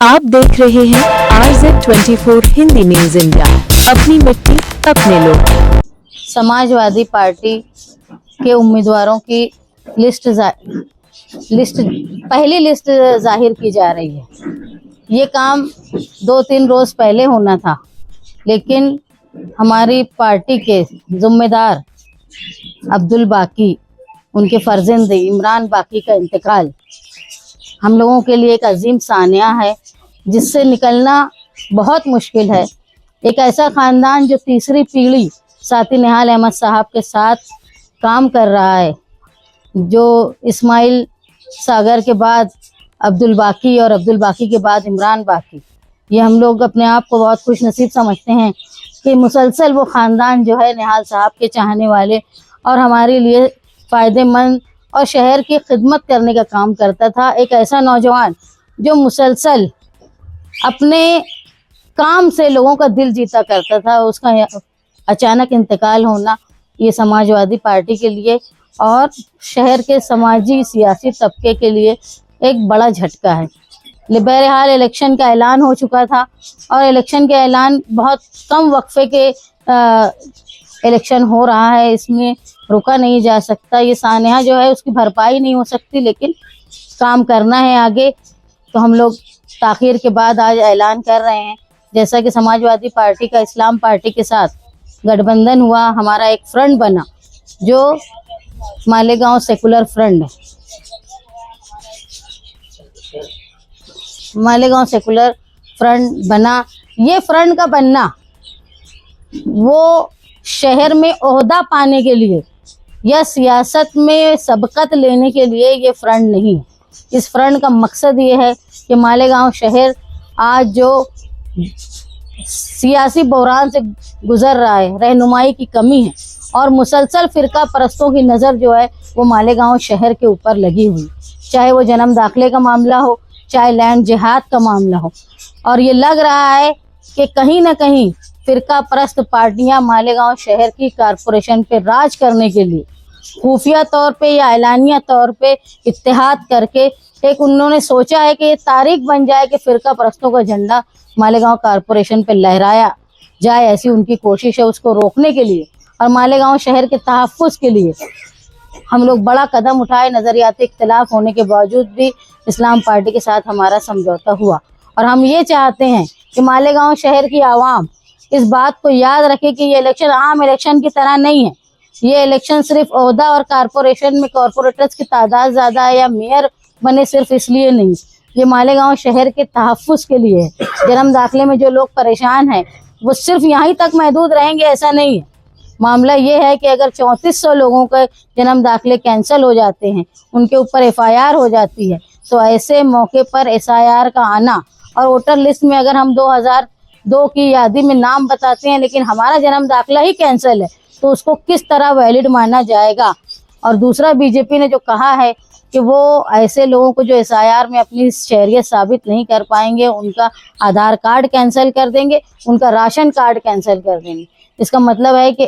आप देख रहे हैं RZ24 हिंदी न्यूज इंडिया। अपनी मिट्टी अपने लोग। समाजवादी पार्टी के उम्मीदवारों की लिस्ट पहली लिस्ट जाहिर की जा रही है। ये काम 2-3 रोज पहले होना था, लेकिन हमारी पार्टी के जिम्मेदार अब्दुल बाकी, उनके फर्जंद इमरान बाकी का इंतकाल हम लोगों के लिए एक अजीम सानिया है, जिससे निकलना बहुत मुश्किल है। एक ऐसा खानदान जो तीसरी पीढ़ी साथी निहाल अहमद साहब के साथ काम कर रहा है, जो इस्माइल सागर के बाद अब्दुल बाकी और अब्दुल बाकी के बाद इमरान बाकी, ये हम लोग अपने आप को बहुत खुश नसीब समझते हैं कि मुसलसल वो ख़ानदान जो है निहाल साहब के चाहने वाले और हमारे लिए फ़ायदेमंद और शहर की खिदमत करने का काम करता था। एक ऐसा नौजवान जो मुसलसल अपने काम से लोगों का दिल जीता करता था, उसका अचानक इंतकाल होना ये समाजवादी पार्टी के लिए और शहर के समाजी सियासी तबके के लिए एक बड़ा झटका है। बहरहाल इलेक्शन का ऐलान हो चुका था और इलेक्शन के ऐलान बहुत कम वक्फे के इलेक्शन हो रहा है, इसमें रुका नहीं जा सकता। ये सानिया जो है उसकी भरपाई नहीं हो सकती, लेकिन काम करना है आगे, तो हम लोग ताखीर के बाद आज ऐलान कर रहे हैं। जैसा कि समाजवादी पार्टी का इस्लाम पार्टी के साथ गठबंधन हुआ, हमारा एक फ्रंट बना जो मालेगांव सेकुलर फ्रंट है। मालेगांव सेकुलर फ्रंट बना, ये फ्रंट का बनना वो शहर में ओहदा पाने के लिए या सियासत में सबकत लेने के लिए ये फ्रंट नहीं है। इस फ्रंट का मकसद ये है कि मालेगांव शहर आज जो सियासी बहरान से गुजर रहा है, रहनुमाई की कमी है और मुसलसल फ़िरका परस्तों की नज़र जो है वो मालेगांव शहर के ऊपर लगी हुई, चाहे वो जन्म दाखिले का मामला हो, चाहे लैंड जिहाद का मामला हो। और ये लग रहा है कि कहीं ना कहीं फ़िरका परस्त पार्टियां मालेगांव शहर की कारपोरेशन पे राज करने के लिए खुफिया तौर पे या ऐलानिया तौर पे इत्तेहाद करके एक उन्होंने सोचा है कि ये तारीख बन जाए कि फ़िरका परस्तों का झंडा मालेगांव कारपोरेशन पे लहराया जाए। ऐसी उनकी कोशिश है। उसको रोकने के लिए और मालेगांव शहर के तहफ़्फ़ुज़ के लिए हम लोग बड़ा कदम उठाए। नज़रियाती इख्तिलाफ होने के बावजूद भी इस्लाम पार्टी के साथ हमारा समझौता हुआ और हम ये चाहते हैं कि मालेगांव शहर की आवाम इस बात को याद रखे कि ये इलेक्शन आम इलेक्शन की तरह नहीं है। ये इलेक्शन सिर्फ ओहदा और कारपोरेशन में कॉरपोरेटर्स की तादाद ज़्यादा है या मेयर बने सिर्फ इसलिए नहीं, ये मालेगांव शहर के तहफ़्फ़ुज़ के लिए है। जन्म दाखिले में जो लोग परेशान हैं वो सिर्फ यहीं तक महदूद रहेंगे ऐसा नहीं है। मामला ये है कि अगर 3400 लोगों के जन्म दाखिले कैंसिल हो जाते हैं, उनके ऊपर FIR हो जाती है, तो ऐसे मौके पर SIR का आना और वोटर लिस्ट में अगर हम 2002 की यादी में नाम बताते हैं लेकिन हमारा जन्म दाखिला ही कैंसिल है, तो उसको किस तरह वैलिड माना जाएगा। और दूसरा, बीजेपी ने जो कहा है कि वो ऐसे लोगों को जो SIR में अपनी शहरियत साबित नहीं कर पाएंगे, उनका आधार कार्ड कैंसिल कर देंगे, उनका राशन कार्ड कैंसिल कर देंगे। इसका मतलब है कि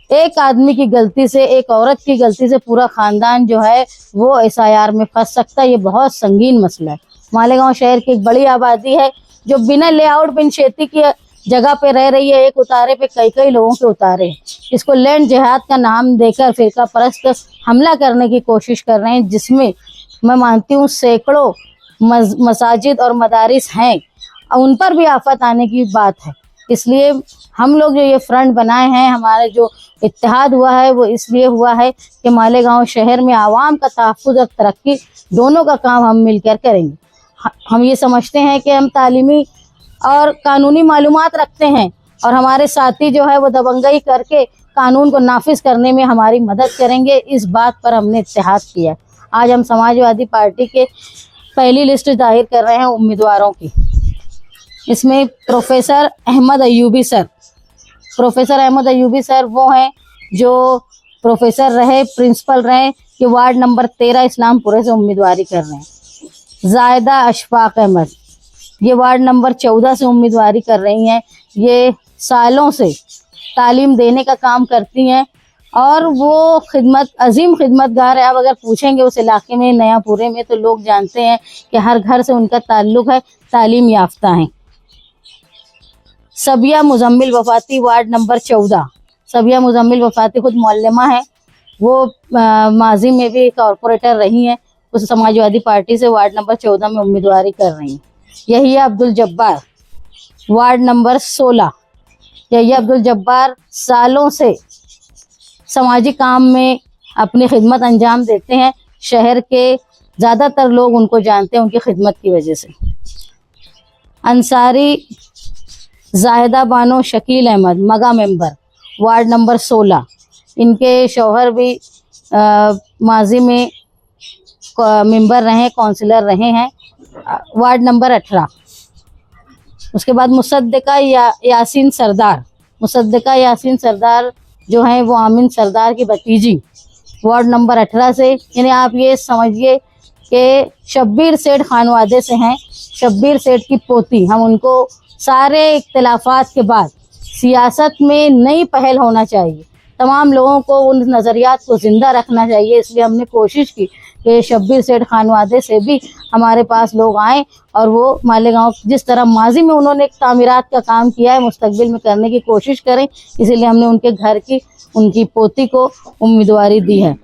एक आदमी की गलती से, एक औरत की गलती से पूरा ख़ानदान जो है वो SIR में फंस सकता है। ये बहुत संगीन मसला है। मालेगांव शहर की एक बड़ी आबादी है जो बिना लेआउट बिन खेती की जगह पे रह रही है। एक उतारे पे कई लोगों के उतारे हैं। इसको लैंड जिहाद का नाम देकर फ़िरका परस्त हमला करने की कोशिश कर रहे हैं, जिसमें मैं मानती हूँ सैकड़ों मसाजिद और मदारिस हैं, उन पर भी आफत आने की बात है। इसलिए हम लोग जो ये फ्रंट बनाए हैं, हमारा जो इत्तेहाद हुआ है वो इसलिए हुआ है कि मालेगांव शहर में आवाम का तहफ़्फ़ुज़ और तरक्की दोनों का काम हम मिलकर करेंगे। हम ये समझते हैं कि हम तालीमी और कानूनी मालूमात रखते हैं और हमारे साथी जो है वो दबंगई करके कानून को नाफिज करने में हमारी मदद करेंगे। इस बात पर हमने इत्तेहाद किया। आज हम समाजवादी पार्टी के पहली लिस्ट जाहिर कर रहे हैं उम्मीदवारों की। इसमें प्रोफेसर अहमद अयूबी सर वो हैं जो प्रोफेसर रहे, प्रिंसिपल रहे, कि वार्ड नंबर 13 इस्लामपुरे से उम्मीदवारी कर रहे हैं। जायदा अशफाक अहमद ये वार्ड नंबर 14 से उम्मीदवारी कर रही हैं। ये सालों से तालीम देने का काम करती हैं और वो खिदमत अजीम खिदमतगार है। अब अगर पूछेंगे उस इलाके में नयापुरे में तो लोग जानते हैं कि हर घर से उनका ताल्लुक है, तालीम याफ्ता है। सबिया मुजम्मिल वफाती वार्ड नंबर 14। सबिया मुजम्मिल वफाती खुद मौलमा है, वो माजी में भी कॉरपोरेटर रही हैं, उस समाजवादी पार्टी से वार्ड नंबर 14 में उम्मीदवारी कर रही हैं। यही अब्दुल जब्बार वार्ड नंबर 16। यही अब्दुल जब्बार सालों से समाजी काम में अपनी खिदमत अंजाम देते हैं। शहर के ज़्यादातर लोग उनको जानते हैं उनकी खिदमत की वजह से। अंसारी जाहिदा बानो शकील अहमद मगा मेंबर वार्ड नंबर 16। इनके शौहर भी माजी में मेंबर रहे, काउंसिलर रहे हैं, वार्ड नंबर 18। उसके बाद मुसद्दिका यासीन सरदार। मुसद्दिका यासीन सरदार जो हैं वो आमिन सरदार की भतीजी, वार्ड नंबर 18 से। यानी आप ये समझिए कि शब्बीर सेठ खानवादे से हैं, शब्बीर सेठ की पोती। हम उनको सारे इख्तिलाफात के बाद सियासत में नई पहल होना चाहिए, तमाम लोगों को उन नज़रियात को ज़िंदा रखना चाहिए, इसलिए हमने कोशिश की कि शब्बीर सेठ खानवादे से भी हमारे पास लोग आएँ और वो मालेगांव जिस तरह माजी में उन्होंने एक तामीरात का काम किया है मुस्तकबिल में करने की कोशिश करें, इसीलिए हमने उनके घर की उनकी पोती को उम्मीदवारी दी है।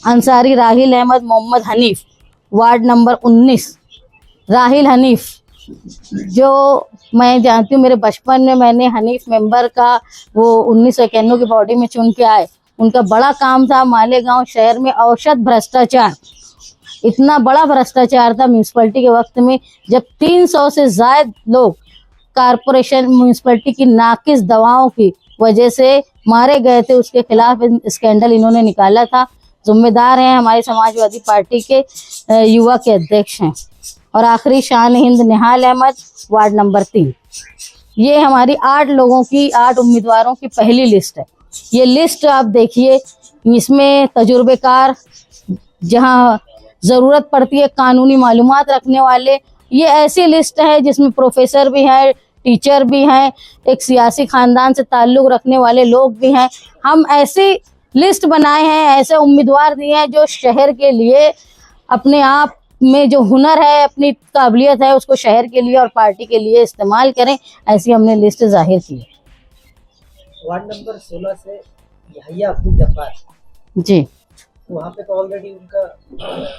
Ansari Rahil Ahmed Mohammad Hanif ward number 19। राहिल हनीफ जो मैं जानती हूँ, मेरे बचपन में मैंने हनीफ मेंबर का वो 1991 की बॉडी में चुन के आए। उनका बड़ा काम था मालेगांव शहर में औसत भ्रष्टाचार। इतना बड़ा भ्रष्टाचार था म्यूनसिपलिटी के वक्त में, जब 300 से ज़ायद लोग कारपोरेशन म्यूनसिपलिटी की नाकिस दवाओं की वजह से मारे गए थे। उसके खिलाफ स्कैंडल इन्होंने निकाला था। जिम्मेदार हैं हमारी समाजवादी पार्टी के युवा के अध्यक्ष हैं। और आखिरी शान हिंद निहाल अहमद वार्ड नंबर 3। ये हमारी 8 लोगों की 8 उम्मीदवारों की पहली लिस्ट है। ये लिस्ट आप देखिए, इसमें तजुर्बेकार, जहां ज़रूरत पड़ती है कानूनी मालूमात रखने वाले, ये ऐसी लिस्ट है जिसमें प्रोफेसर भी हैं, टीचर भी हैं, एक सियासी ख़ानदान से ताल्लुक़ रखने वाले लोग भी हैं। हम ऐसी लिस्ट बनाए हैं, ऐसे उम्मीदवार दिए हैं जो शहर के लिए अपने आप में जो हुनर है, अपनी काबिलियत है, उसको शहर के लिए और पार्टी के लिए इस्तेमाल करें। ऐसी हमने लिस्ट जाहिर की है। वार्ड नंबर 16 से यहिया अब्दुल जब्बार जी, वहाँ पे तो ऑलरेडी उनका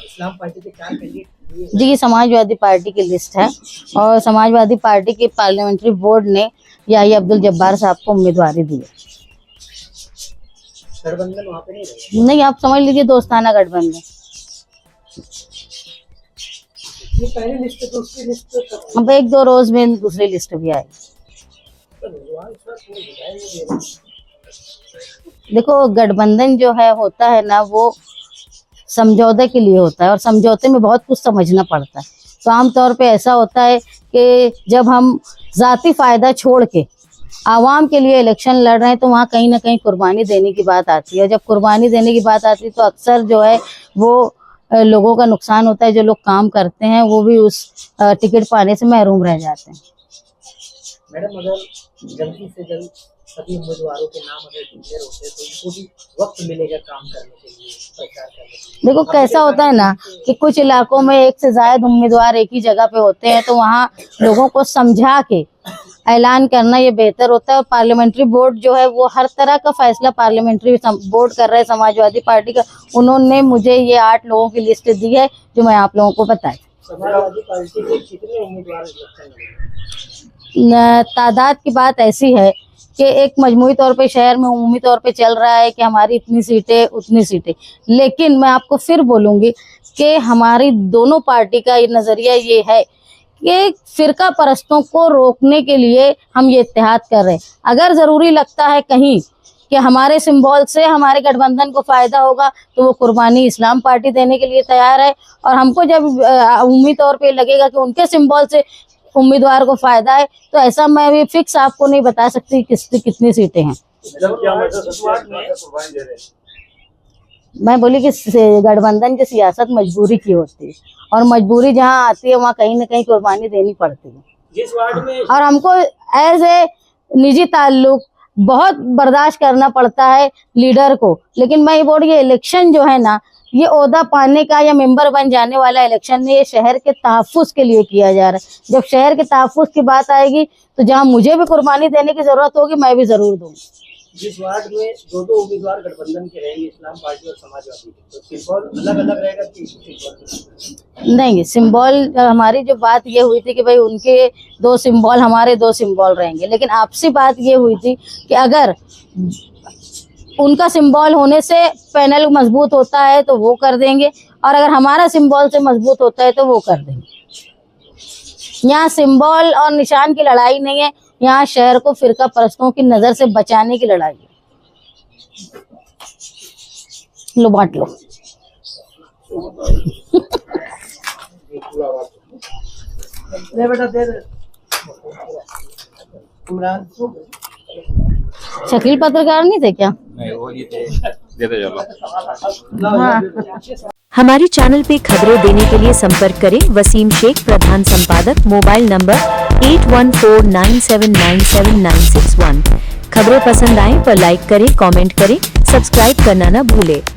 इस्लाम पार्टी के 4 कैंडिडेट जी, ये समाजवादी पार्टी की लिस्ट है और समाजवादी पार्टी के पार्लियामेंट्री बोर्ड ने यहिया अब्दुल जब्बार साहब को उम्मीदवारी दी है। गठबंधन वहाँ पे नहीं रही। नहीं, आप समझ लीजिए दोस्ताना गठबंधन। ये पहली लिस्ट है, दूसरी लिस्ट अब 1-2 रोज में दूसरी लिस्ट भी आएगी। देखो, गठबंधन जो है होता है ना, वो समझौते के लिए होता है और समझौते में बहुत कुछ समझना पड़ता है। तो आमतौर पे ऐसा होता है कि जब हम ज़ाती फ़ायदा छोड़ के आवाम के लिए इलेक्शन लड़ रहे हैं तो वहाँ कहीं ना कहीं कुर्बानी देने की बात आती है। जब कुर्बानी देने की बात आती है तो अक्सर जो है वो लोगों का नुकसान होता है। जो लोग काम करते हैं वो भी उस टिकट पाने से महरूम रह जाते हैं। मैडम, अगर जल्दी से जल्द सभी उम्मीदवारों के नाम अगर डिक्लेयर होते हैं तो इनको भी वक्त मिलेगा काम करने के लिए, प्रचार करने के लिए। देखो, कैसा होता है ना कि कुछ इलाकों में 1 से ज़्यादा उम्मीदवार एक ही जगह पे होते हैं, तो वहाँ लोगों को समझा के ऐलान करना ये बेहतर होता है। और पार्लियामेंट्री बोर्ड जो है वो हर तरह का फैसला पार्लियामेंट्री बोर्ड कर रहा है समाजवादी पार्टी का। उन्होंने मुझे ये 8 लोगों की लिस्ट दी है जो मैं आप लोगों को बताई। समाजवादी पार्टी के कितने उम्मीदवार तादाद की बात ऐसी है कि एक मजमूई तौर पे शहर में उमूमी तौर पे चल रहा है कि हमारी इतनी सीटें उतनी सीटें, लेकिन मैं आपको फिर बोलूँगी कि हमारी दोनों पार्टी का ये नज़रिया ये है कि फिरका परस्तों को रोकने के लिए हम ये इत्तेहाद कर रहे हैं। अगर ज़रूरी लगता है कहीं कि हमारे सिंबल से हमारे गठबंधन को फ़ायदा होगा तो वो कुर्बानी इस्लाम पार्टी देने के लिए तैयार है। और हमको जब उम्मीद तौर पे लगेगा कि उनके सिंबल से उम्मीदवार को फ़ायदा है तो ऐसा मैं भी फिक्स आपको नहीं बता सकती कितनी सीटें हैं। मैं बोली कि गठबंधन की सियासत मजबूरी की होती है और मजबूरी जहाँ आती है वहाँ कहीं ना कहीं कुर्बानी देनी पड़ती है। जिस वार्ड में और हमको एज ए निजी ताल्लुक बहुत बर्दाश्त करना पड़ता है लीडर को। लेकिन मैं ये बोल रही, ये इलेक्शन जो है ना, ये ओहदा पाने का या मेंबर बन जाने वाला इलेक्शन नहीं, ये शहर के तहफ्फुज के लिए किया जा रहा है। जब शहर के तहफ्फुज की बात आएगी तो जहाँ मुझे भी कुर्बानी देने की जरूरत होगी, मैं भी जरूर दूंगी। जिस वार्ड में दो उम्मीदवार गठबंधन के रहेंगे, इस्लाम पार्टी और समाजवादी, तो सिंबल अलग अलग रहेगा कि सिंबल? नहीं, सिंबल हमारी जो बात ये हुई थी कि भाई उनके 2 सिंबल, हमारे 2 सिंबल रहेंगे। लेकिन आपसी बात ये हुई थी कि अगर उनका सिंबल होने से पैनल मजबूत होता है तो वो कर देंगे, और अगर हमारा सिंबल से मजबूत होता है तो वो कर देंगे। यहाँ सिंबल और निशान की लड़ाई नहीं है, यहाँ शहर को फिरका परस्तों की नजर से बचाने की लड़ाई है। लो बांट लो। ले बेटा दे दे। इमरान शकील पत्रकार नहीं थे क्या? नहीं, वो ही थे, देते चलो। हाँ। हमारे चैनल पे खबरें देने के लिए संपर्क करें वसीम शेख, प्रधान संपादक, मोबाइल नंबर 8149797961। खबरें पसंद आए पर लाइक करें, कमेंट करें, सब्सक्राइब करना न भूलें।